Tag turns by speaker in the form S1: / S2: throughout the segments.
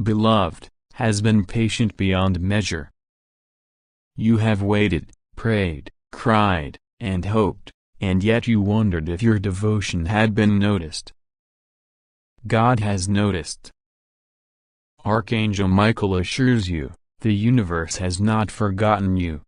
S1: beloved, has been patient beyond measure. You have waited, prayed, cried, and hoped, and yet you wondered if your devotion had been noticed. God has noticed. Archangel Michael assures you, the universe has not forgotten you.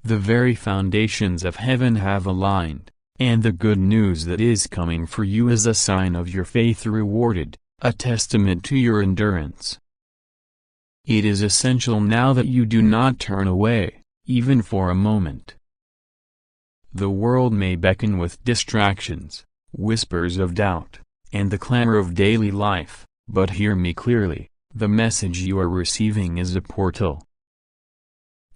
S1: The very foundations of heaven have aligned, and the good news that is coming for you is a sign of your faith rewarded, a testament to your endurance. It is essential now that you do not turn away, even for a moment. The world may beckon with distractions, whispers of doubt, and the clamor of daily life, but hear me clearly, the message you are receiving is a portal.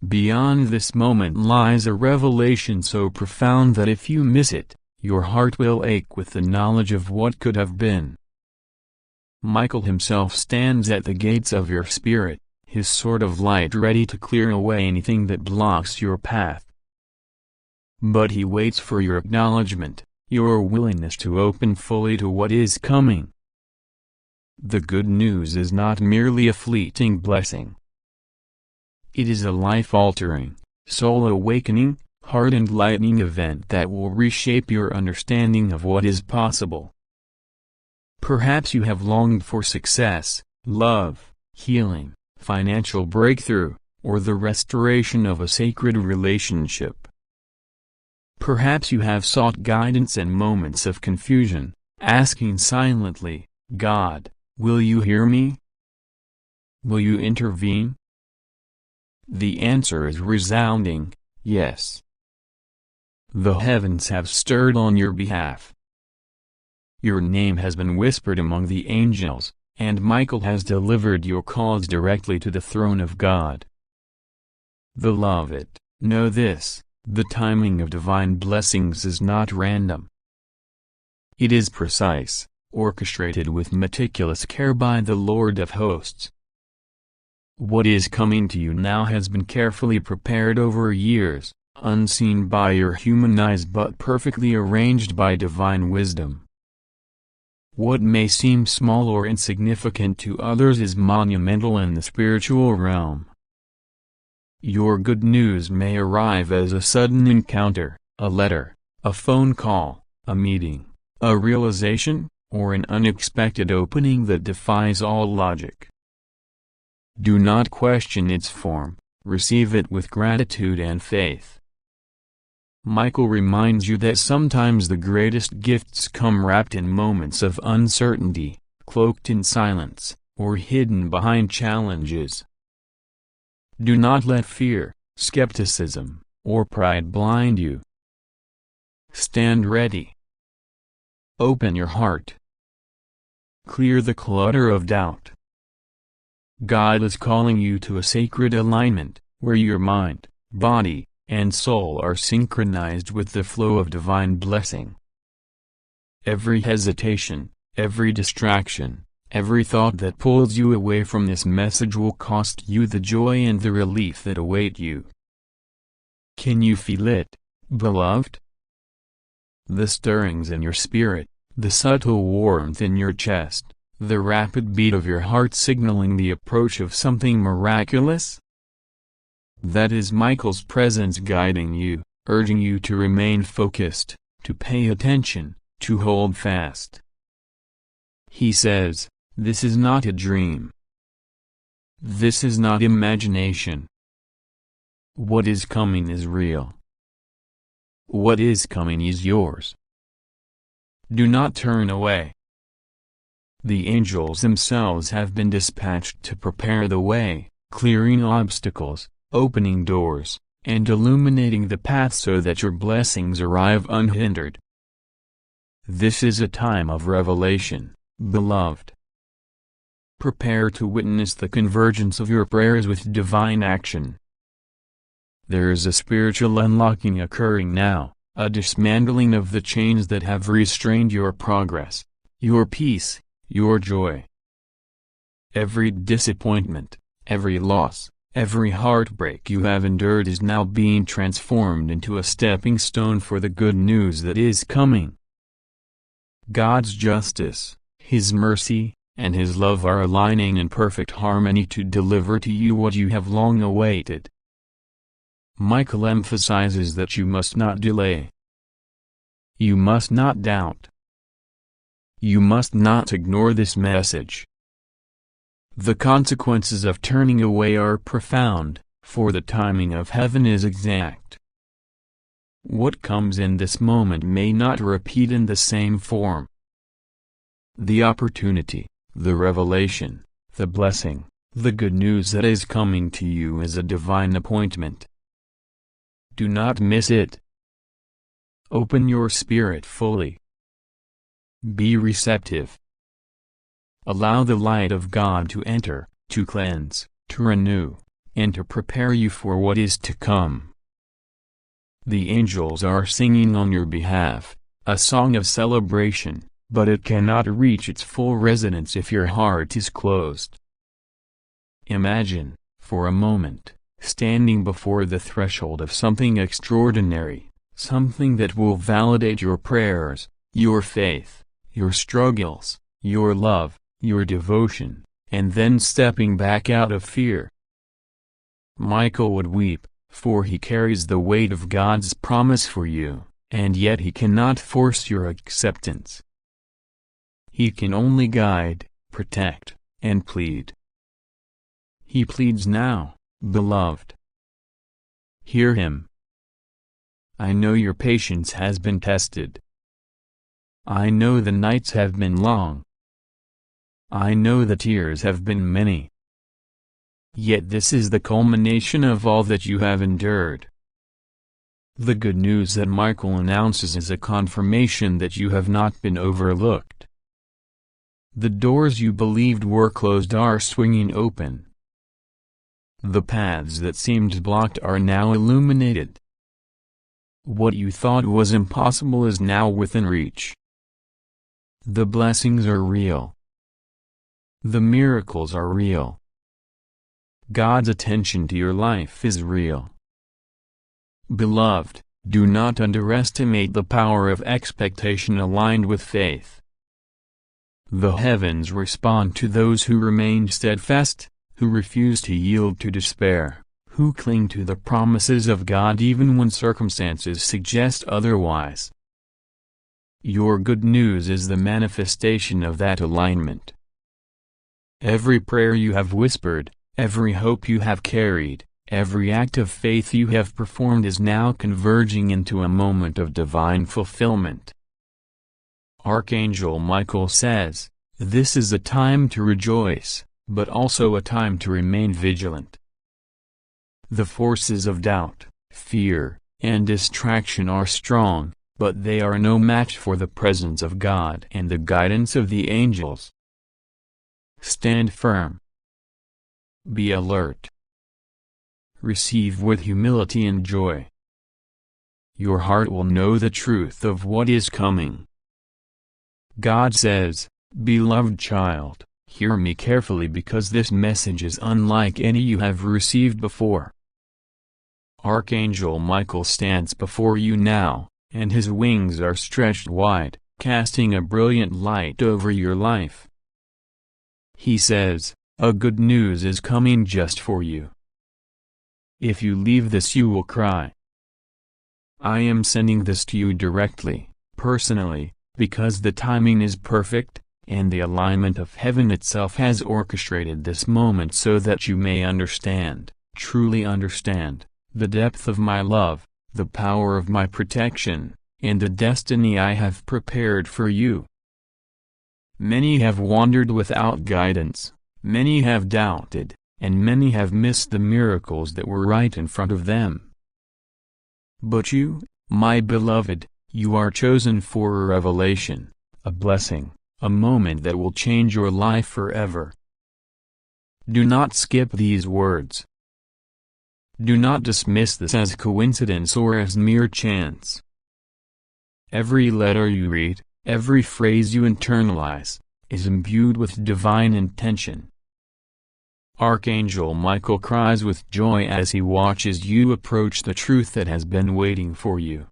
S1: Beyond this moment lies a revelation so profound that if you miss it, your heart will ache with the knowledge of what could have been. Michael himself stands at the gates of your spirit, his sword of light ready to clear away anything that blocks your path. But he waits for your acknowledgement, your willingness to open fully to what is coming. The good news is not merely a fleeting blessing. It is a life-altering, soul-awakening, heart-enlightening event that will reshape your understanding of what is possible. Perhaps you have longed for success, love, healing, financial breakthrough, or the restoration of a sacred relationship. Perhaps you have sought guidance in moments of confusion, asking silently, God, will you hear me? Will you intervene? The answer is resounding, yes. The heavens have stirred on your behalf. Your name has been whispered among the angels, and Michael has delivered your cause directly to the throne of God. Beloved, know this, the timing of divine blessings is not random. It is precise, orchestrated with meticulous care by the Lord of hosts. What is coming to you now has been carefully prepared over years, unseen by your human eyes but perfectly arranged by divine wisdom. What may seem small or insignificant to others is monumental in the spiritual realm. Your good news may arrive as a sudden encounter, a letter, a phone call, a meeting, a realization, or an unexpected opening that defies all logic. Do not question its form, receive it with gratitude and faith. Michael reminds you that sometimes the greatest gifts come wrapped in moments of uncertainty, cloaked in silence, or hidden behind challenges. Do not let fear, skepticism, or pride blind you. Stand ready. Open your heart. Clear the clutter of doubt. God is calling you to a sacred alignment, where your mind, body, and soul are synchronized with the flow of divine blessing. Every hesitation, every distraction, every thought that pulls you away from this message will cost you the joy and the relief that await you. Can you feel it, beloved? The stirrings in your spirit, the subtle warmth in your chest, the rapid beat of your heart signaling the approach of something miraculous? That is Michael's presence guiding you, urging you to remain focused, to pay attention, to hold fast. He says, this is not a dream. This is not imagination. What is coming is real. What is coming is yours. Do not turn away. The angels themselves have been dispatched to prepare the way, clearing obstacles, opening doors, and illuminating the path so that your blessings arrive unhindered. This is a time of revelation, beloved. Prepare to witness the convergence of your prayers with divine action. There is a spiritual unlocking occurring now, a dismantling of the chains that have restrained your progress, your peace, your joy. Every disappointment, every loss, every heartbreak you have endured is now being transformed into a stepping stone for the good news that is coming. God's justice, His mercy, and his love are aligning in perfect harmony to deliver to you what you have long awaited. Michael emphasizes that you must not delay. You must not doubt. You must not ignore this message. The consequences of turning away are profound, for the timing of heaven is exact. What comes in this moment may not repeat in the same form. The opportunity, the revelation, the blessing, the good news that is coming to you is a divine appointment. Do not miss it. Open your spirit fully. Be receptive. Allow the light of God to enter, to cleanse, to renew, and to prepare you for what is to come. The angels are singing on your behalf, a song of celebration, but it cannot reach its full resonance if your heart is closed. Imagine, for a moment, standing before the threshold of something extraordinary, something that will validate your prayers, your faith, your struggles, your love, your devotion, and then stepping back out of fear. Michael would weep, for he carries the weight of God's promise for you, and yet he cannot force your acceptance. He can only guide, protect, and plead. He pleads now, beloved. Hear him. I know your patience has been tested. I know the nights have been long. I know the tears have been many. Yet this is the culmination of all that you have endured. The good news that Michael announces is a confirmation that you have not been overlooked. The doors you believed were closed are swinging open. The paths that seemed blocked are now illuminated. What you thought was impossible is now within reach. The blessings are real. The miracles are real. God's attention to your life is real. Beloved, do not underestimate the power of expectation aligned with faith. The heavens respond to those who remain steadfast, who refuse to yield to despair, who cling to the promises of God even when circumstances suggest otherwise. Your good news is the manifestation of that alignment. Every prayer you have whispered, every hope you have carried, every act of faith you have performed is now converging into a moment of divine fulfillment. Archangel Michael says, "This is a time to rejoice, but also a time to remain vigilant." The forces of doubt, fear, and distraction are strong, but they are no match for the presence of God and the guidance of the angels. Stand firm. Be alert. Receive with humility and joy. Your heart will know the truth of what is coming. God says, "Beloved child, hear me carefully because this message is unlike any you have received before." Archangel Michael stands before you now, and his wings are stretched wide, casting a brilliant light over your life. He says, "A good news is coming just for you. If you leave this you will cry. I am sending this to you directly, personally, because the timing is perfect, and the alignment of heaven itself has orchestrated this moment so that you may understand, truly understand, the depth of my love, the power of my protection, and the destiny I have prepared for you." Many have wandered without guidance, many have doubted, and many have missed the miracles that were right in front of them. But you, my beloved, you are chosen for a revelation, a blessing, a moment that will change your life forever. Do not skip these words. Do not dismiss this as coincidence or as mere chance. Every letter you read, every phrase you internalize, is imbued with divine intention. Archangel Michael cries with joy as he watches you approach the truth that has been waiting for you.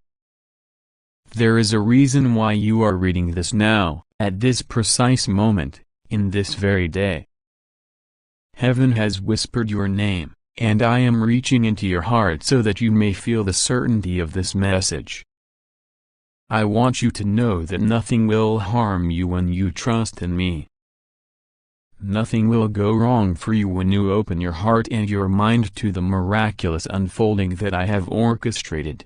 S1: There is a reason why you are reading this now, at this precise moment, in this very day. Heaven has whispered your name, and I am reaching into your heart so that you may feel the certainty of this message. I want you to know that nothing will harm you when you trust in me. Nothing will go wrong for you when you open your heart and your mind to the miraculous unfolding that I have orchestrated.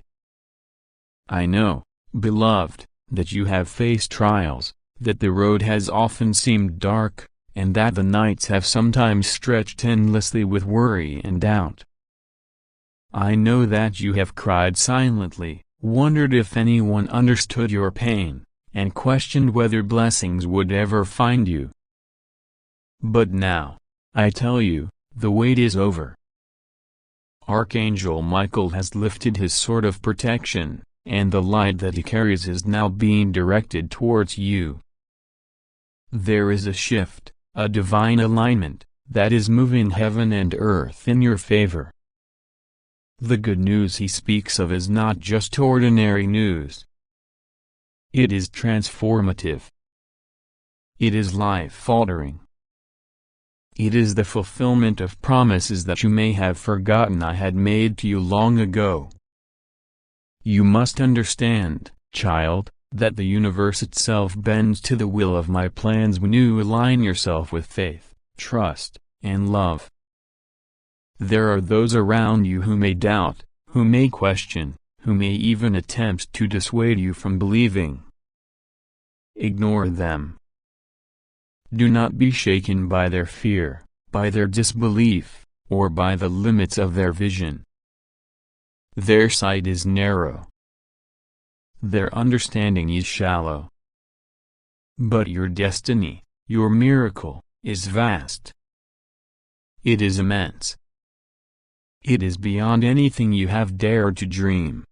S1: I know, beloved, that you have faced trials, that the road has often seemed dark, and that the nights have sometimes stretched endlessly with worry and doubt. I know that you have cried silently, wondered if anyone understood your pain, and questioned whether blessings would ever find you. But now, I tell you, the wait is over. Archangel Michael has lifted his sword of protection, and the light that he carries is now being directed towards you. There is a shift, a divine alignment, that is moving heaven and earth in your favor. The good news he speaks of is not just ordinary news. It is transformative. It is life-altering. It is the fulfillment of promises that you may have forgotten I had made to you long ago. You must understand, child, that the universe itself bends to the will of my plans when you align yourself with faith, trust, and love. There are those around you who may doubt, who may question, who may even attempt to dissuade you from believing. Ignore them. Do not be shaken by their fear, by their disbelief, or by the limits of their vision. Their sight is narrow. Their understanding is shallow. But your destiny, your miracle, is vast. It is immense. It is beyond anything you have dared to dream.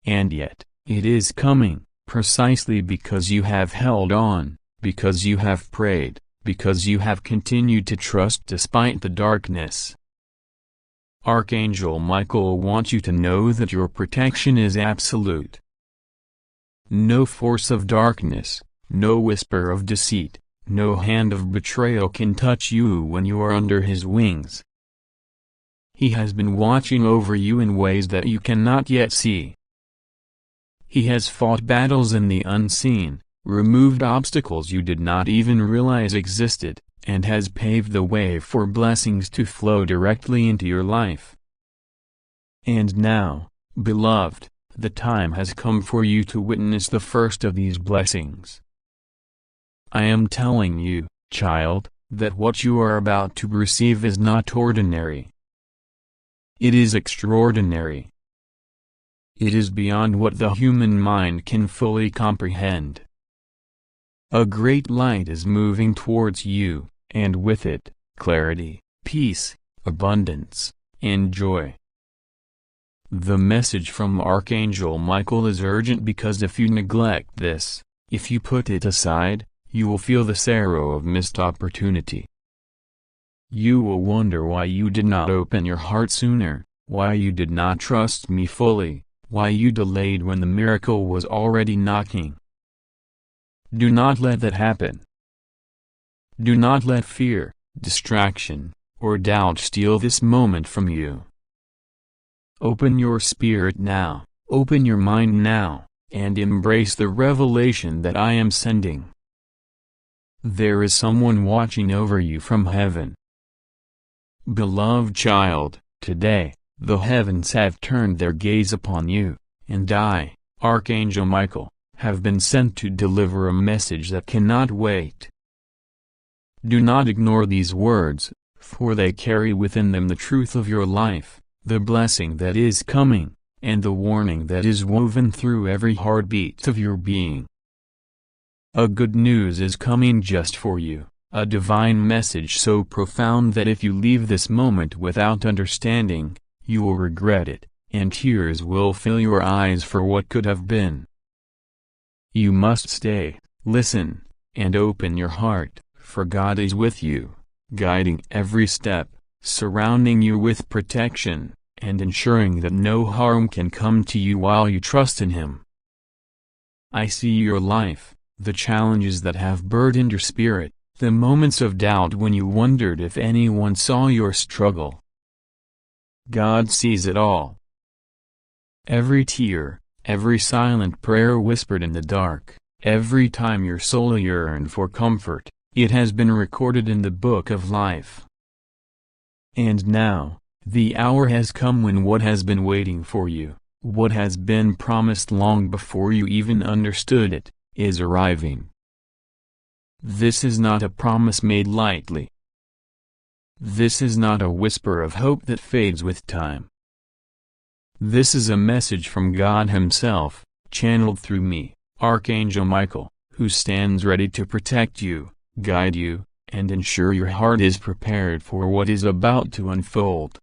S1: And yet, it is coming, precisely because you have held on, because you have prayed, because you have continued to trust despite the darkness. Archangel Michael wants you to know that your protection is absolute. No force of darkness, no whisper of deceit, no hand of betrayal can touch you when you are under his wings. He has been watching over you in ways that you cannot yet see. He has fought battles in the unseen, removed obstacles you did not even realize existed, and has paved the way for blessings to flow directly into your life. And now, beloved, the time has come for you to witness the first of these blessings. I am telling you, child, that what you are about to receive is not ordinary. It is extraordinary. It is beyond what the human mind can fully comprehend. A great light is moving towards you, and with it, clarity, peace, abundance, and joy. The message from Archangel Michael is urgent because if you neglect this, if you put it aside, you will feel the sorrow of missed opportunity. You will wonder why you did not open your heart sooner, why you did not trust me fully, why you delayed when the miracle was already knocking. Do not let that happen. Do not let fear, distraction, or doubt steal this moment from you. Open your spirit now, open your mind now, and embrace the revelation that I am sending. There is someone watching over you from heaven. Beloved child, today, the heavens have turned their gaze upon you, and I, Archangel Michael, have been sent to deliver a message that cannot wait. Do not ignore these words, for they carry within them the truth of your life, the blessing that is coming, and the warning that is woven through every heartbeat of your being. A good news is coming just for you, a divine message so profound that if you leave this moment without understanding, you will regret it, and tears will fill your eyes for what could have been. You must stay, listen, and open your heart, for God is with you, guiding every step, surrounding you with protection, and ensuring that no harm can come to you while you trust in Him. I see your life, the challenges that have burdened your spirit, the moments of doubt when you wondered if anyone saw your struggle. God sees it all. Every tear, every silent prayer whispered in the dark, every time your soul yearned for comfort, it has been recorded in the book of life. And now, the hour has come when what has been waiting for you, what has been promised long before you even understood it, is arriving. This is not a promise made lightly. This is not a whisper of hope that fades with time. This is a message from God Himself, channeled through me, Archangel Michael, who stands ready to protect you, guide you, and ensure your heart is prepared for what is about to unfold.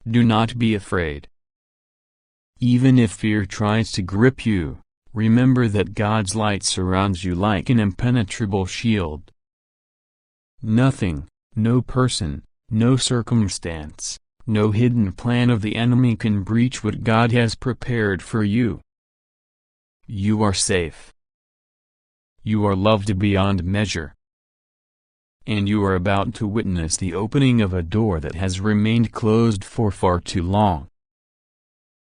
S1: Do not be afraid. Even if fear tries to grip you, remember that God's light surrounds you like an impenetrable shield. Nothing, no person, no circumstance, no hidden plan of the enemy can breach what God has prepared for you. You are safe. You are loved beyond measure. And you are about to witness the opening of a door that has remained closed for far too long.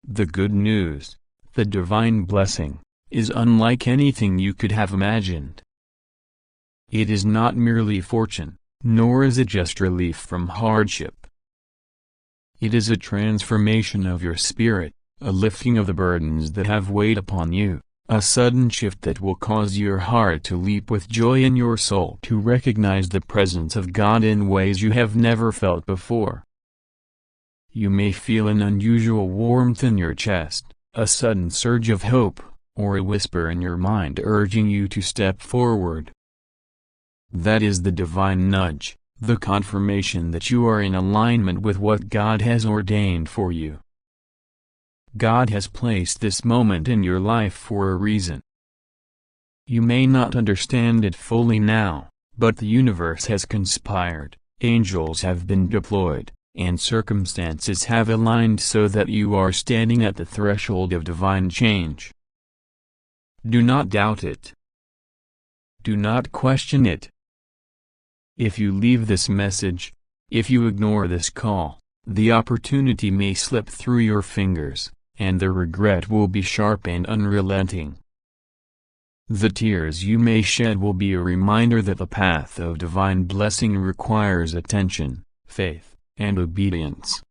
S1: The good news, the divine blessing, is unlike anything you could have imagined. It is not merely fortune, nor is it just relief from hardship. It is a transformation of your spirit, a lifting of the burdens that have weighed upon you, a sudden shift that will cause your heart to leap with joy and your soul to recognize the presence of God in ways you have never felt before. You may feel an unusual warmth in your chest, a sudden surge of hope, or a whisper in your mind urging you to step forward. That is the divine nudge, the confirmation that you are in alignment with what God has ordained for you. God has placed this moment in your life for a reason. You may not understand it fully now, but the universe has conspired, angels have been deployed, and circumstances have aligned so that you are standing at the threshold of divine change. Do not doubt it. Do not question it. If you leave this message, if you ignore this call, the opportunity may slip through your fingers, and the regret will be sharp and unrelenting. The tears you may shed will be a reminder that the path of divine blessing requires attention, faith, and obedience.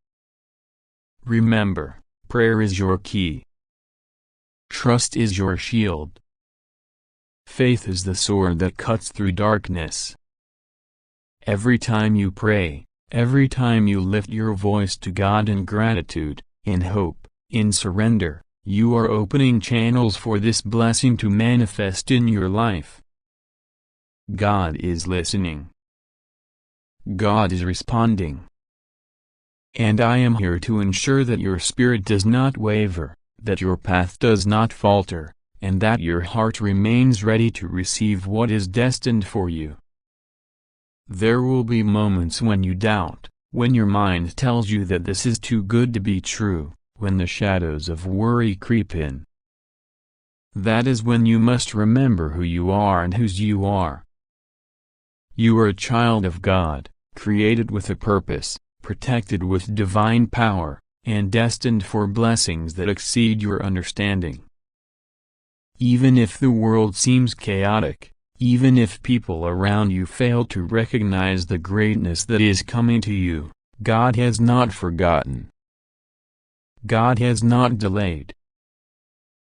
S1: Remember, prayer is your key. Trust is your shield. Faith is the sword that cuts through darkness. Every time you pray, every time you lift your voice to God in gratitude, in hope, in surrender, you are opening channels for this blessing to manifest in your life. God is listening. God is responding. And I am here to ensure that your spirit does not waver, that your path does not falter, and that your heart remains ready to receive what is destined for you. There will be moments when you doubt, when your mind tells you that this is too good to be true, when the shadows of worry creep in. That is when you must remember who you are and whose you are. You are a child of God, created with a purpose, protected with divine power, and destined for blessings that exceed your understanding. Even if the world seems chaotic, even if people around you fail to recognize the greatness that is coming to you, God has not forgotten. God has not delayed.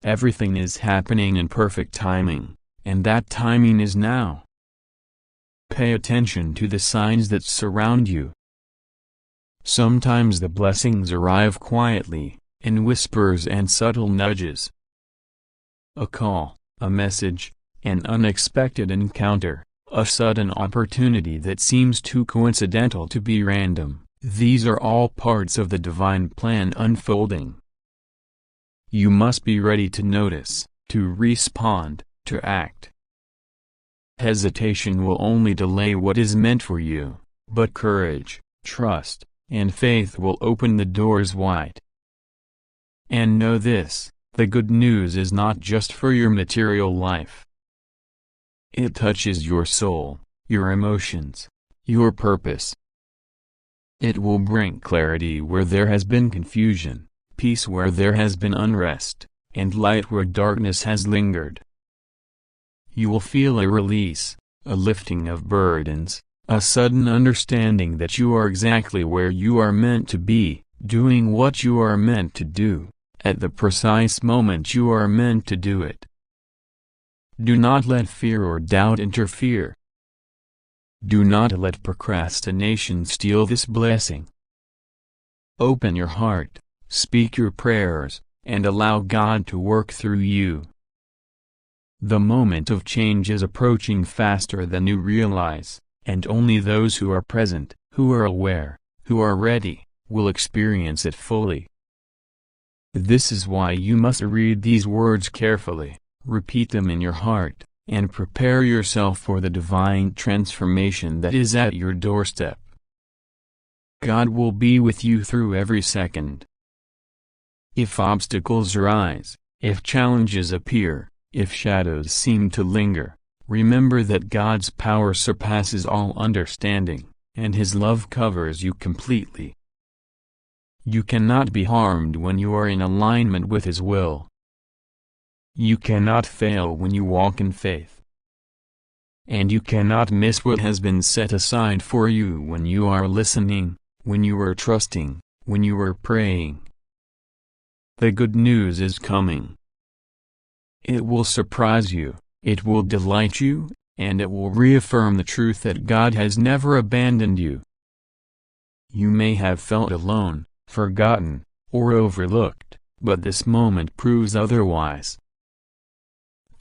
S1: Everything is happening in perfect timing, and that timing is now. Pay attention to the signs that surround you. Sometimes the blessings arrive quietly, in whispers and subtle nudges. A call, a message, an unexpected encounter, a sudden opportunity that seems too coincidental to be random, these are all parts of the divine plan unfolding. You must be ready to notice, to respond, to act. Hesitation will only delay what is meant for you, but courage, trust, and faith will open the doors wide. And know this, the good news is not just for your material life. It touches your soul, your emotions, your purpose. It will bring clarity where there has been confusion, peace where there has been unrest, and light where darkness has lingered. You will feel a release, a lifting of burdens, a sudden understanding that you are exactly where you are meant to be, doing what you are meant to do, at the precise moment you are meant to do it. Do not let fear or doubt interfere. Do not let procrastination steal this blessing. Open your heart, speak your prayers, and allow God to work through you. The moment of change is approaching faster than you realize, and only those who are present, who are aware, who are ready, will experience it fully. This is why you must read these words carefully, repeat them in your heart, and prepare yourself for the divine transformation that is at your doorstep. God will be with you through every second. If obstacles arise, if challenges appear, if shadows seem to linger, remember that God's power surpasses all understanding, and His love covers you completely. You cannot be harmed when you are in alignment with His will. You cannot fail when you walk in faith. And you cannot miss what has been set aside for you when you are listening, when you are trusting, when you are praying. The good news is coming. It will surprise you, it will delight you, and it will reaffirm the truth that God has never abandoned you. You may have felt alone, forgotten, or overlooked, but this moment proves otherwise.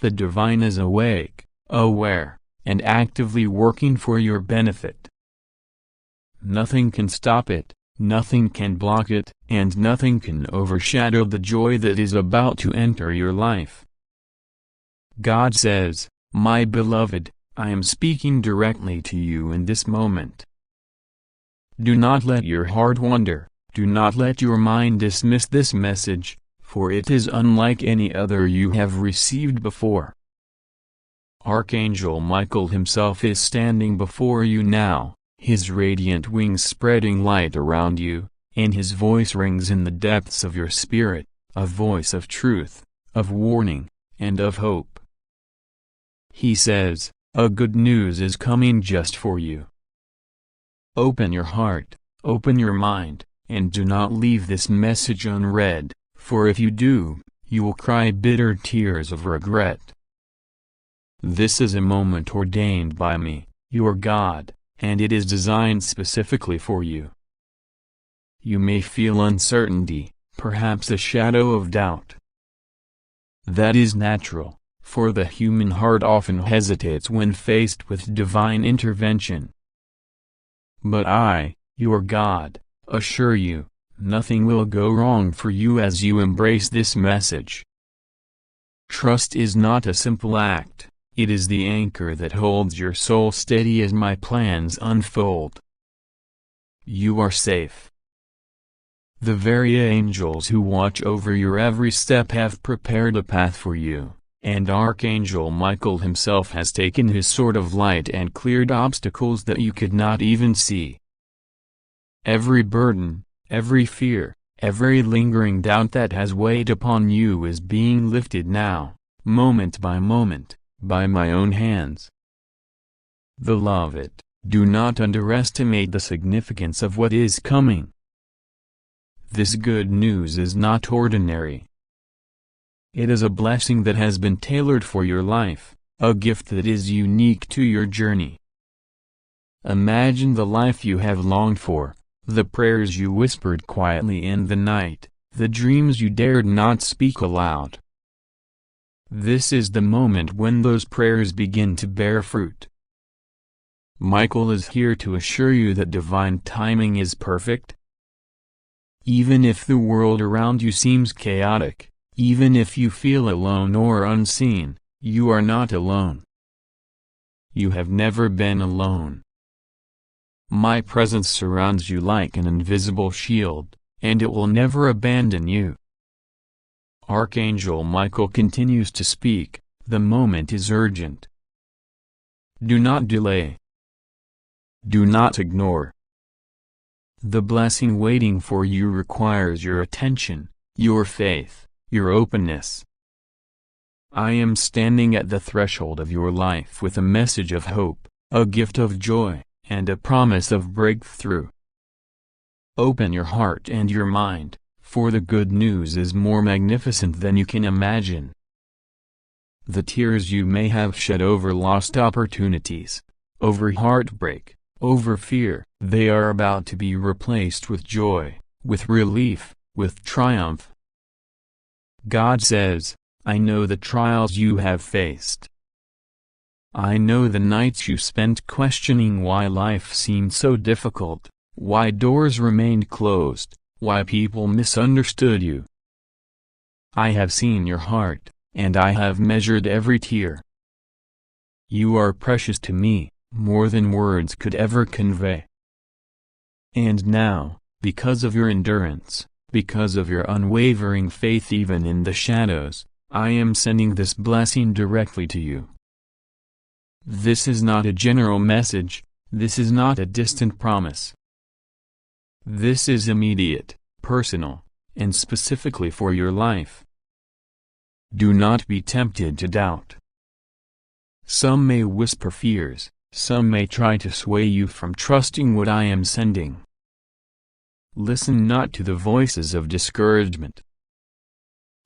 S1: The divine is awake, aware, and actively working for your benefit. Nothing can stop it, nothing can block it, and nothing can overshadow the joy that is about to enter your life. God says, "My beloved, I am speaking directly to you in this moment." Do not let your heart wander, do not let your mind dismiss this message, for it is unlike any other you have received before. Archangel Michael himself is standing before you now, his radiant wings spreading light around you, and his voice rings in the depths of your spirit, a voice of truth, of warning, and of hope. He says, "A good news is coming just for you." Open your heart, open your mind, and do not leave this message unread, for if you do, you will cry bitter tears of regret. This is a moment ordained by me, your God, and it is designed specifically for you. You may feel uncertainty, perhaps a shadow of doubt. That is natural, for the human heart often hesitates when faced with divine intervention. But I, your God, assure you, nothing will go wrong for you as you embrace this message. Trust is not a simple act, it is the anchor that holds your soul steady as my plans unfold. You are safe. The very angels who watch over your every step have prepared a path for you, and Archangel Michael himself has taken his sword of light and cleared obstacles that you could not even see. Every burden, every fear, every lingering doubt that has weighed upon you is being lifted now, moment by moment, by my own hands. Beloved, do not underestimate the significance of what is coming. This good news is not ordinary. It is a blessing that has been tailored for your life, a gift that is unique to your journey. Imagine the life you have longed for, the prayers you whispered quietly in the night, the dreams you dared not speak aloud. This is the moment when those prayers begin to bear fruit. Michael is here to assure you that divine timing is perfect. Even if the world around you seems chaotic, even if you feel alone or unseen, you are not alone. You have never been alone. My presence surrounds you like an invisible shield, and it will never abandon you. Archangel Michael continues to speak, the moment is urgent. Do not delay. Do not ignore. The blessing waiting for you requires your attention, your faith, your openness. I am standing at the threshold of your life with a message of hope, a gift of joy, and a promise of breakthrough. Open your heart and your mind, for the good news is more magnificent than you can imagine. The tears you may have shed over lost opportunities, over heartbreak, over fear, they are about to be replaced with joy, with relief, with triumph. God says, I know the trials you have faced. I know the nights you spent questioning why life seemed so difficult, why doors remained closed, why people misunderstood you. I have seen your heart, and I have measured every tear. You are precious to me, more than words could ever convey. And now, because of your endurance, because of your unwavering faith even in the shadows, I am sending this blessing directly to you. This is not a general message, this is not a distant promise. This is immediate, personal, and specifically for your life. Do not be tempted to doubt. Some may whisper fears, some may try to sway you from trusting what I am sending. Listen not to the voices of discouragement.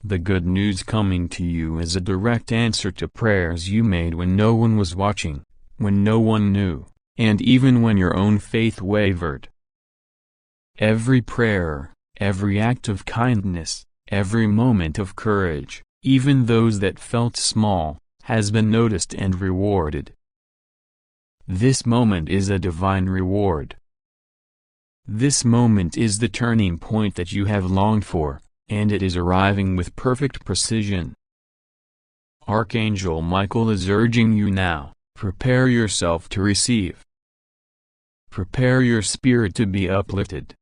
S1: The good news coming to you is a direct answer to prayers you made when no one was watching, when no one knew, and even when your own faith wavered. Every prayer, every act of kindness, every moment of courage, even those that felt small, has been noticed and rewarded. This moment is a divine reward. This moment is the turning point that you have longed for, and it is arriving with perfect precision. Archangel Michael is urging you now, prepare yourself to receive. Prepare your spirit to be uplifted.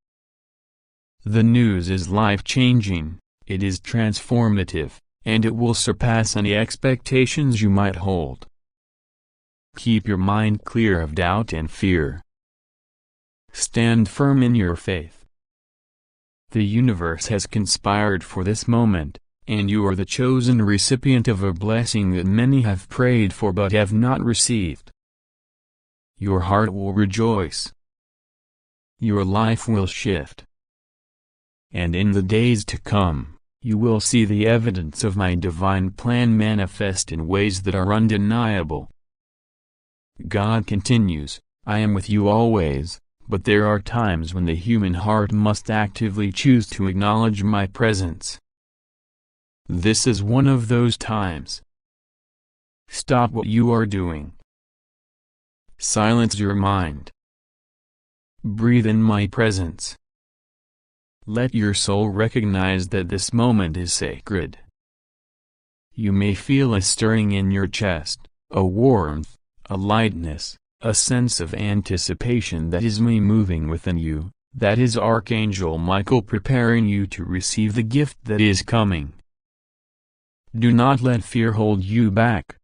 S1: The news is life-changing, it is transformative, and it will surpass any expectations you might hold. Keep your mind clear of doubt and fear. Stand firm in your faith. The universe has conspired for this moment, and you are the chosen recipient of a blessing that many have prayed for but have not received. Your heart will rejoice. Your life will shift. And in the days to come, you will see the evidence of my divine plan manifest in ways that are undeniable. God continues, I am with you always, but there are times when the human heart must actively choose to acknowledge my presence. This is one of those times. Stop what you are doing. Silence your mind. Breathe in my presence. Let your soul recognize that this moment is sacred. You may feel a stirring in your chest, a warmth, a lightness, a sense of anticipation that is me moving within you, that is Archangel Michael preparing you to receive the gift that is coming. Do not let fear hold you back.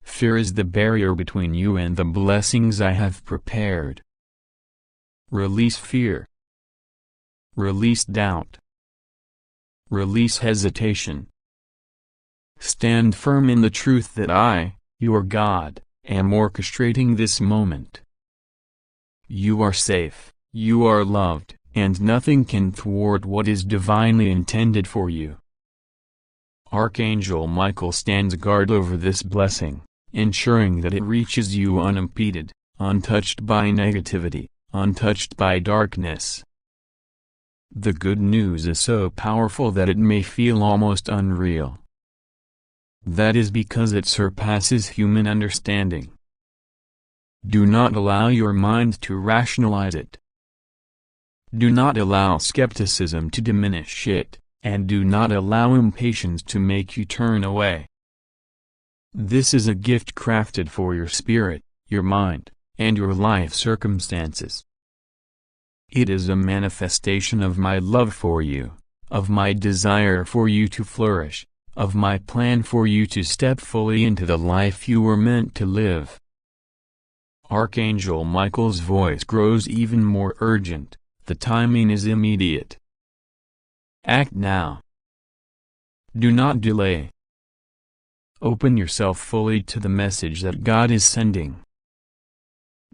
S1: Fear is the barrier between you and the blessings I have prepared. Release fear. Release doubt. Release hesitation. Stand firm in the truth that I, your God, am orchestrating this moment. You are safe, you are loved, and nothing can thwart what is divinely intended for you. Archangel Michael stands guard over this blessing, ensuring that it reaches you unimpeded, untouched by negativity, untouched by darkness. The good news is so powerful that it may feel almost unreal. That is because it surpasses human understanding. Do not allow your mind to rationalize it. Do not allow skepticism to diminish it, and do not allow impatience to make you turn away. This is a gift crafted for your spirit, your mind, and your life circumstances. It is a manifestation of my love for you, of my desire for you to flourish, of my plan for you to step fully into the life you were meant to live. Archangel Michael's voice grows even more urgent. The timing is immediate. Act now. Do not delay. Open yourself fully to the message that God is sending.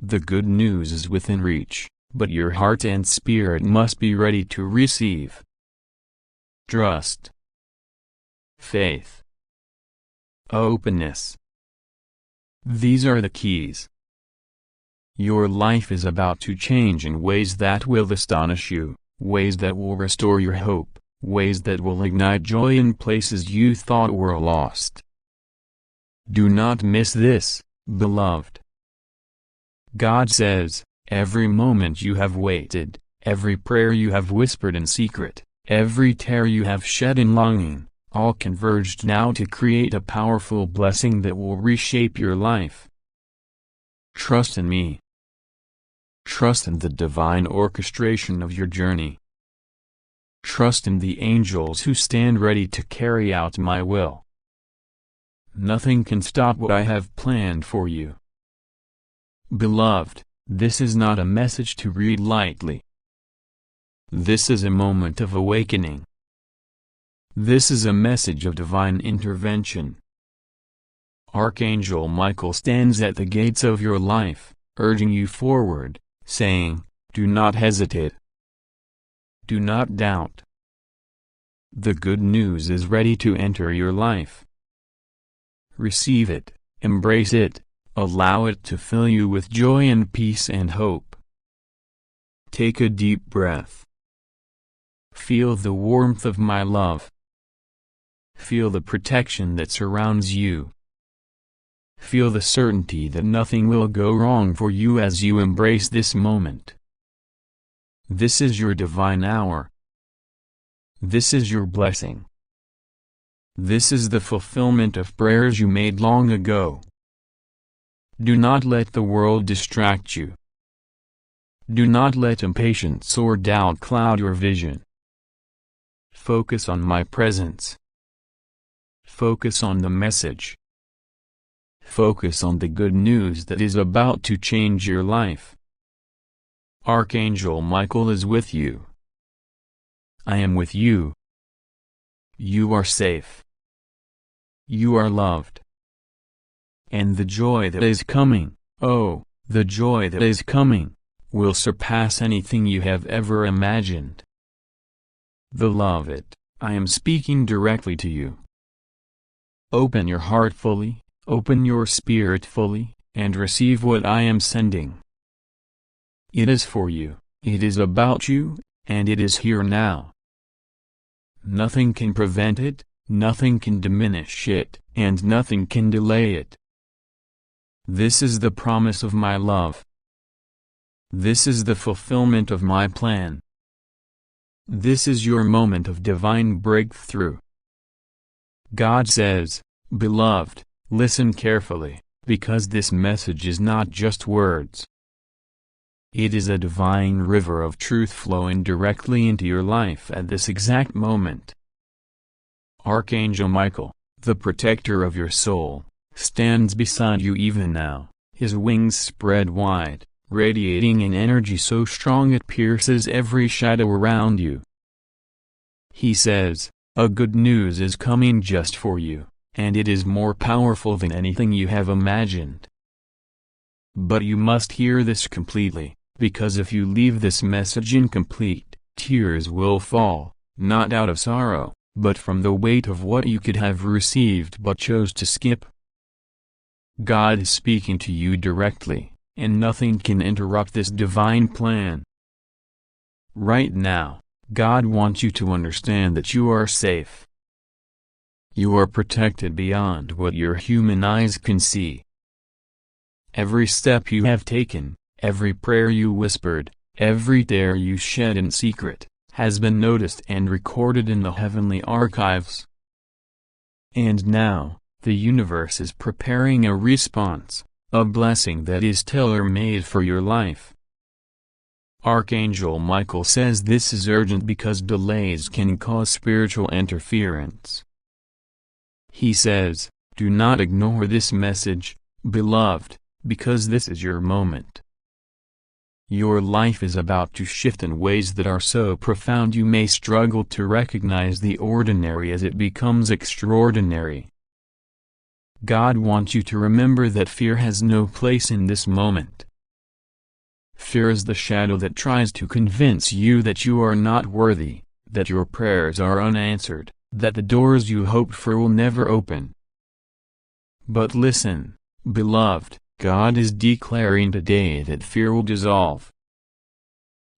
S1: The good news is within reach, but your heart and spirit must be ready to receive. Trust, faith, openness. These are the keys. Your life is about to change in ways that will astonish you, ways that will restore your hope, ways that will ignite joy in places you thought were lost. Do not miss this, beloved. God says, every moment you have waited, every prayer you have whispered in secret, every tear you have shed in longing, all converged now to create a powerful blessing that will reshape your life. Trust in me. Trust in the divine orchestration of your journey. Trust in the angels who stand ready to carry out my will. Nothing can stop what I have planned for you. Beloved, this is not a message to read lightly. This is a moment of awakening. This is a message of divine intervention. Archangel Michael stands at the gates of your life, urging you forward, saying, do not hesitate. Do not doubt. The good news is ready to enter your life. Receive it, embrace it, allow it to fill you with joy and peace and hope. Take a deep breath. Feel the warmth of my love. Feel the protection that surrounds you. Feel the certainty that nothing will go wrong for you as you embrace this moment. This is your divine hour. This is your blessing. This is the fulfillment of prayers you made long ago. Do not let the world distract you. Do not let impatience or doubt cloud your vision. Focus on my presence. Focus on the message. Focus on the good news that is about to change your life. Archangel Michael is with you. I am with you. You are safe. You are loved. And the joy that is coming, oh, the joy that is coming, will surpass anything you have ever imagined. Beloved, I am speaking directly to you. Open your heart fully, open your spirit fully, and receive what I am sending. It is for you, it is about you, and it is here now. Nothing can prevent it, nothing can diminish it, and nothing can delay it. This is the promise of my love. This is the fulfillment of my plan. This is your moment of divine breakthrough. God says, beloved, listen carefully, because this message is not just words. It is a divine river of truth flowing directly into your life at this exact moment. Archangel Michael, the protector of your soul, stands beside you even now, his wings spread wide, radiating an energy so strong it pierces every shadow around you. He says, a good news is coming just for you, and it is more powerful than anything you have imagined. But you must hear this completely, because if you leave this message incomplete, tears will fall, not out of sorrow, but from the weight of what you could have received but chose to skip. God is speaking to you directly, and nothing can interrupt this divine plan. Right now, God wants you to understand that you are safe. You are protected beyond what your human eyes can see. Every step you have taken, every prayer you whispered, every tear you shed in secret, has been noticed and recorded in the heavenly archives. And now, the universe is preparing a response, a blessing that is tailor-made for your life. Archangel Michael says this is urgent because delays can cause spiritual interference. He says, do not ignore this message, beloved, because this is your moment. Your life is about to shift in ways that are so profound you may struggle to recognize the ordinary as it becomes extraordinary. God wants you to remember that fear has no place in this moment. Fear is the shadow that tries to convince you that you are not worthy, that your prayers are unanswered, that the doors you hoped for will never open. But listen, beloved, God is declaring today that fear will dissolve.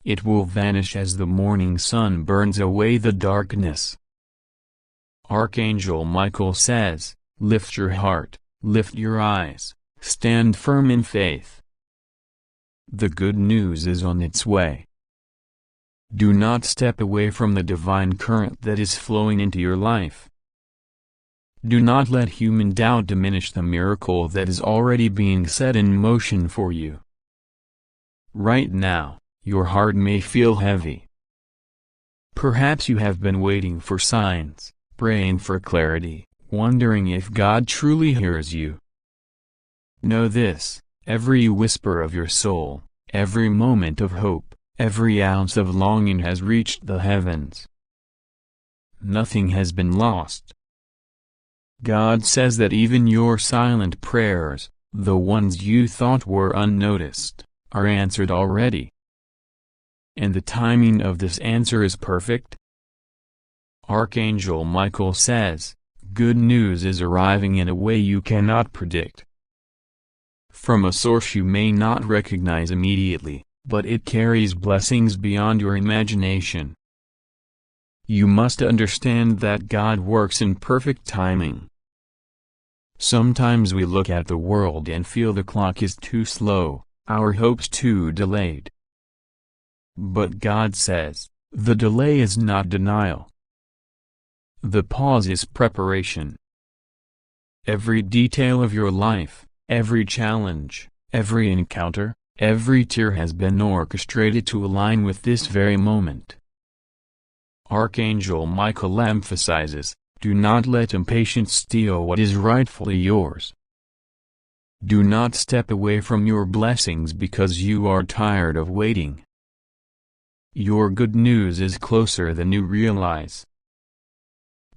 S1: It will vanish as the morning sun burns away the darkness. Archangel Michael says, lift your heart, lift your eyes, stand firm in faith. The good news is on its way. Do not step away from the divine current that is flowing into your life. Do not let human doubt diminish the miracle that is already being set in motion for you. Right now, your heart may feel heavy. Perhaps you have been waiting for signs, praying for clarity, wondering if God truly hears you. Know this, every whisper of your soul, every moment of hope, every ounce of longing has reached the heavens. Nothing has been lost. God says that even your silent prayers, the ones you thought were unnoticed, are answered already. And the timing of this answer is perfect. Archangel Michael says, good news is arriving in a way you cannot predict. From a source you may not recognize immediately, but it carries blessings beyond your imagination. You must understand that God works in perfect timing. Sometimes we look at the world and feel the clock is too slow, our hopes too delayed. But God says, the delay is not denial. The pause is preparation. Every detail of your life, every challenge, every encounter, every tear has been orchestrated to align with this very moment. Archangel Michael emphasizes, do not let impatience steal what is rightfully yours. Do not step away from your blessings because you are tired of waiting. Your good news is closer than you realize.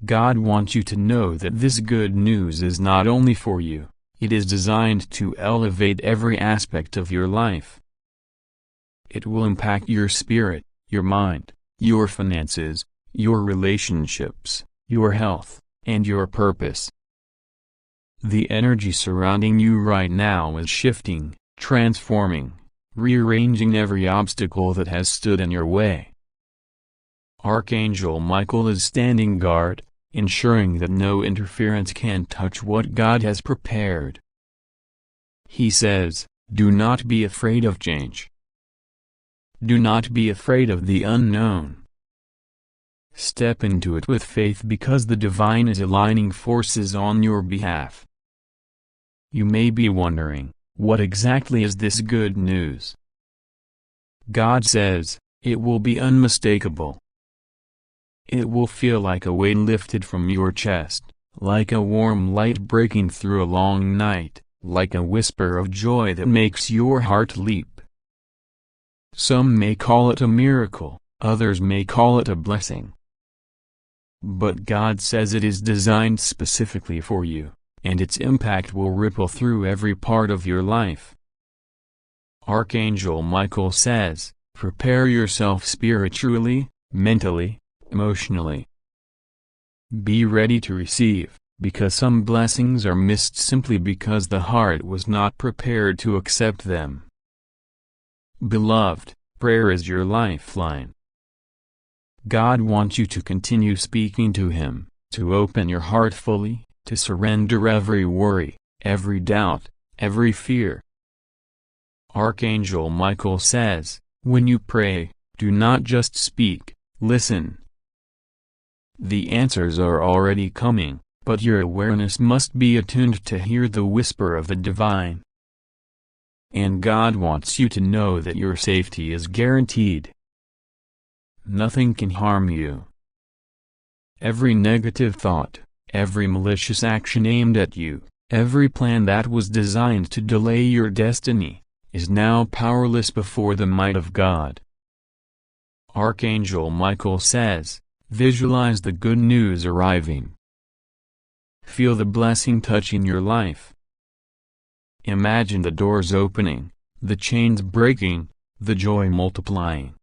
S1: God wants you to know that this good news is not only for you, it is designed to elevate every aspect of your life. It will impact your spirit, your mind, your finances, your relationships, your health, and your purpose. The energy surrounding you right now is shifting, transforming, rearranging every obstacle that has stood in your way. Archangel Michael is standing guard, ensuring that no interference can touch what God has prepared. He says, do not be afraid of change. Do not be afraid of the unknown. Step into it with faith because the divine is aligning forces on your behalf. You may be wondering, what exactly is this good news? God says, it will be unmistakable. It will feel like a weight lifted from your chest, like a warm light breaking through a long night, like a whisper of joy that makes your heart leap. Some may call it a miracle, others may call it a blessing. But God says it is designed specifically for you, and its impact will ripple through every part of your life. Archangel Michael says, prepare yourself spiritually, mentally, emotionally. Be ready to receive, because some blessings are missed simply because the heart was not prepared to accept them. Beloved, prayer is your lifeline. God wants you to continue speaking to Him, to open your heart fully, to surrender every worry, every doubt, every fear. Archangel Michael says, when you pray, do not just speak, listen. The answers are already coming, but your awareness must be attuned to hear the whisper of the divine. And God wants you to know that your safety is guaranteed. Nothing can harm you. Every negative thought, Every malicious action aimed at you, every plan that was designed to delay your destiny, is now powerless before the might of God. Archangel Michael says, visualize the good news arriving. Feel the blessing touching your life. Imagine the doors opening, the chains breaking, the joy multiplying.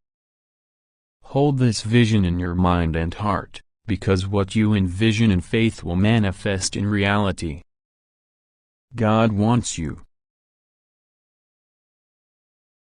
S1: Hold this vision in your mind and heart, because what you envision in faith will manifest in reality. God wants you,